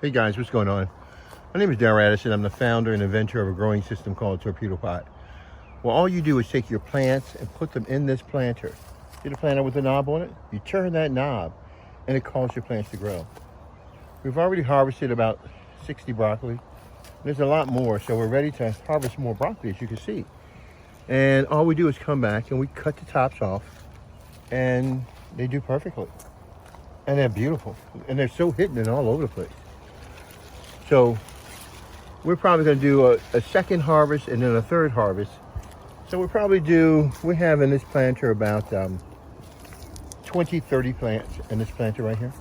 Hey guys, what's going on? My name is Darren Addison. I'm the founder and inventor of a growing system called Torpedopot. Well, all you do is take your plants and put them in this planter. See the planter with the knob on it? You turn that knob and it causes your plants to grow. We've already harvested about 60 broccoli. There's a lot more, so we're ready to harvest more broccoli, as you can see. And all we do is come back and we cut the tops off, and they do perfectly. And they're beautiful. And they're so hidden and all over the place. So we're probably going to do a second harvest and then a third harvest. So we have in this planter about 20, 30 plants in this planter right here.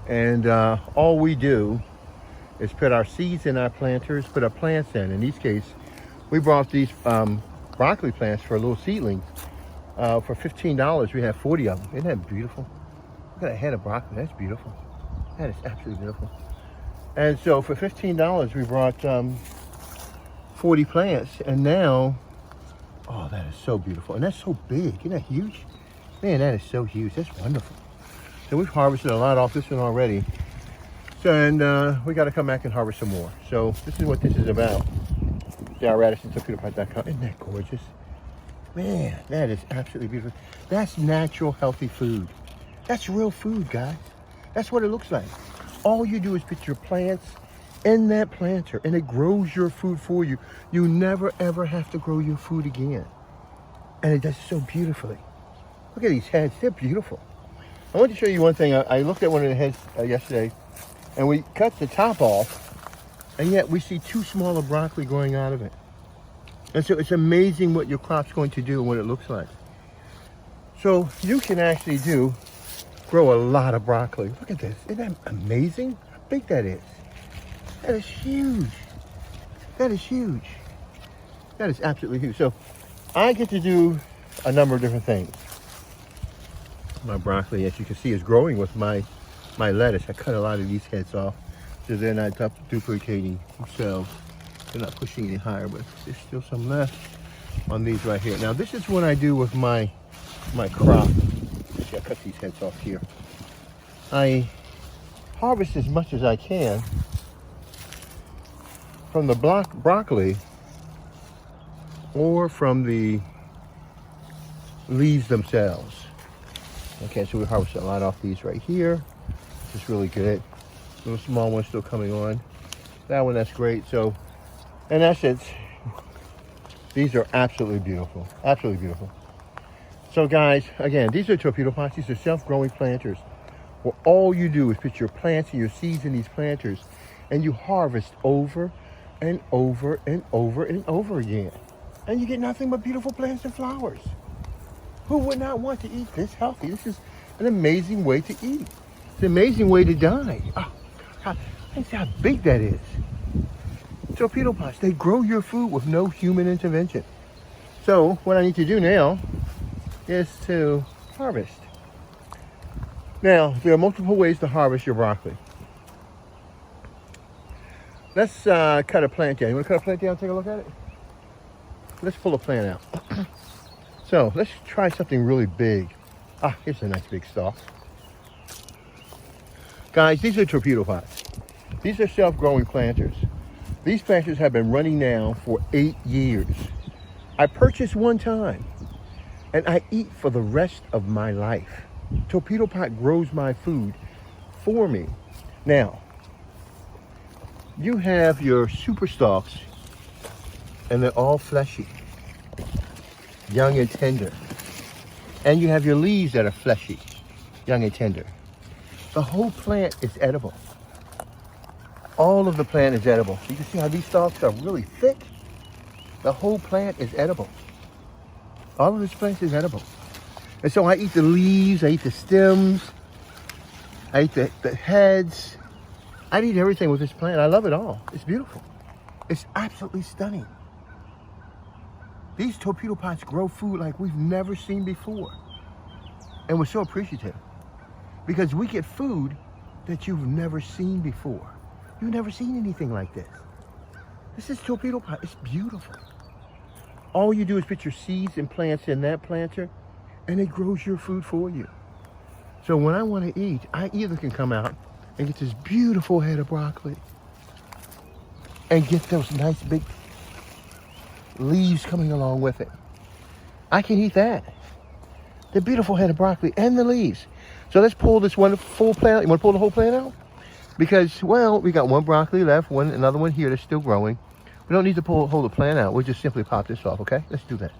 And all we do is put our seeds in our planters, put our plants in. In these cases, we brought these broccoli plants for a little seedling for $15. We have 40 of them. Isn't that beautiful? Look at that head of broccoli. That's beautiful. That is absolutely beautiful. And so for $15, we brought 40 plants. And now, oh, that is so beautiful. And that's so big. Isn't that huge? Man, that is so huge. That's wonderful. So we've harvested a lot off this one already. So, and we got to come back and harvest some more. So this is what this is about. Torpedopot.com. Isn't that gorgeous? Man, that is absolutely beautiful. That's natural, healthy food. That's real food, guys. That's what it looks like. All you do is put your plants in that planter and it grows your food for you. You never ever have to grow your food again. And it does so beautifully. Look at these heads, they're beautiful. I want to show you one thing. I looked at one of the heads yesterday and we cut the top off and yet we see two smaller broccoli growing out of it. And so it's amazing what your crop's going to do and what it looks like. So you can actually grow a lot of broccoli. Look at this. Isn't that amazing? How big that is. That is huge. That is huge. That is absolutely huge. So I get to do a number of different things. My broccoli, as you can see, is growing with my lettuce. I cut a lot of these heads off so they're not duplicating themselves. They're not pushing any higher, but there's still some left on these right here. Now this is what I do with my crop. See, I cut these heads off here. I harvest as much as I can from the broccoli or from the leaves themselves. Okay, so we harvest a lot off these right here. It's really good. Little small ones still coming on. That one, that's great. So, in essence, these are absolutely beautiful. Absolutely beautiful. So guys, again, these are Torpedopots. These are self-growing planters where all you do is put your plants and your seeds in these planters and you harvest over and over and over and over again. And you get nothing but beautiful plants and flowers. Who would not want to eat this healthy? This is an amazing way to eat. It's an amazing way to die. Oh, God, see how big that is. Torpedopots, they grow your food with no human intervention. So what I need to do now is to harvest. Now, there are multiple ways to harvest your broccoli. Let's cut a plant down. You want to cut a plant down and take a look at it? Let's pull a plant out. So let's try something really big. Ah, here's a nice big stalk. Guys, these are Torpedopots. These are self-growing planters. These planters have been running now for 8 years. I purchased one time and I eat for the rest of my life. Torpedopot grows my food for me. Now, you have your super stalks and they're all fleshy, young and tender. And you have your leaves that are fleshy, young and tender. The whole plant is edible. All of the plant is edible. You can see how these stalks are really thick. The whole plant is edible. All of this plant is edible. And so I eat the leaves, I eat the stems, I eat the heads. I eat everything with this plant. I love it all. It's beautiful. It's absolutely stunning. These Torpedopots grow food like we've never seen before. And we're so appreciative because we get food that you've never seen before. You've never seen anything like this. This is Torpedopot. It's beautiful. All you do is put your seeds and plants in that planter and it grows your food for you. So when I want to eat, I either can come out and get this beautiful head of broccoli and get those nice big leaves coming along with it. I can eat that. The beautiful head of broccoli and the leaves. So let's pull this one full plant out. You want to pull the whole plant out? Because, well, we got one broccoli left, another one here that's still growing. We don't need to hold the plant out. We'll just simply pop this off, okay? Let's do that.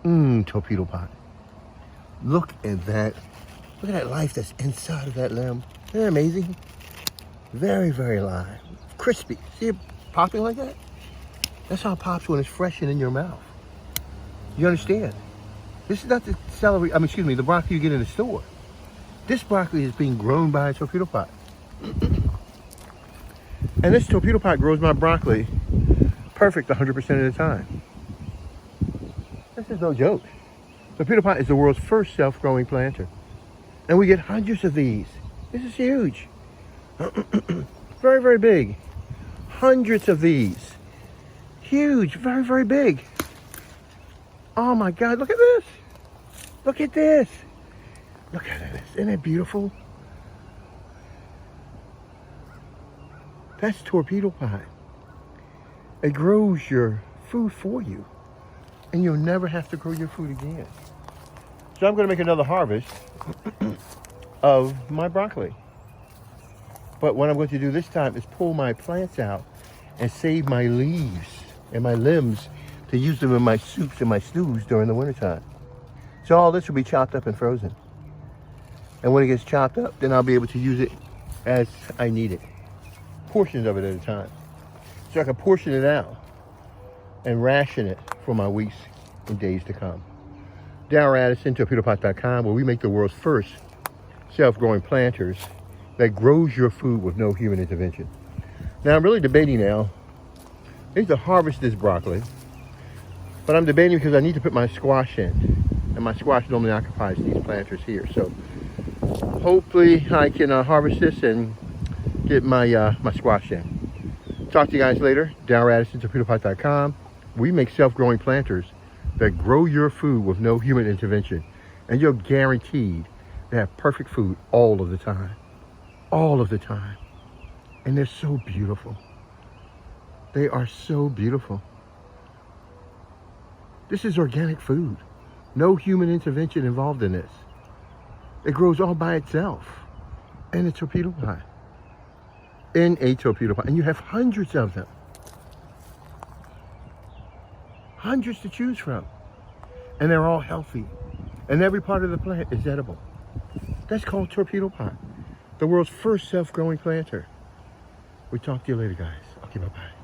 Torpedopot. Look at that. Look at that life that's inside of that limb. Isn't that amazing? Very, very live. Crispy. See it popping like that? That's how it pops when it's fresh and in your mouth. You understand? This is not the celery, the broccoli you get in the store. This broccoli is being grown by a torpedopot. And this torpedopot grows my broccoli perfect 100% of the time. This is no joke. Torpedopot is the world's first self-growing planter. And we get hundreds of these. This is huge. Very, very big. Hundreds of these. Huge, very, very big. Oh my God, look at this. Look at this. Look at this. Isn't it beautiful? That's Torpedopot. It grows your food for you. And you'll never have to grow your food again. So I'm going to make another harvest of my broccoli. But what I'm going to do this time is pull my plants out and save my leaves and my limbs to use them in my soups and my stews during the wintertime. So all this will be chopped up and frozen. And when it gets chopped up, then I'll be able to use it as I need it. Portions of it at a time. So I can portion it out and ration it for my weeks and days to come. Darryl Addison, Torpedopot.com, where we make the world's first self-growing planters that grows your food with no human intervention. Now I'm really debating now. I need to harvest this broccoli, but I'm debating because I need to put my squash in, and my squash normally occupies these planters here. So hopefully I can harvest this and get my my squash in. Talk to you guys later. Darryl Addison, Torpedopot.com. We make self-growing planters that grow your food with no human intervention, and you're guaranteed to have perfect food all of the time. All of the time. And they're so beautiful. They are so beautiful. This is organic food. No human intervention involved in this. It grows all by itself in a torpedopot. In a torpedopot. And you have hundreds of them. Hundreds to choose from. And they're all healthy. And every part of the plant is edible. That's called Torpedopot. The world's first self-growing planter. We talk to you later, guys. Okay, bye-bye.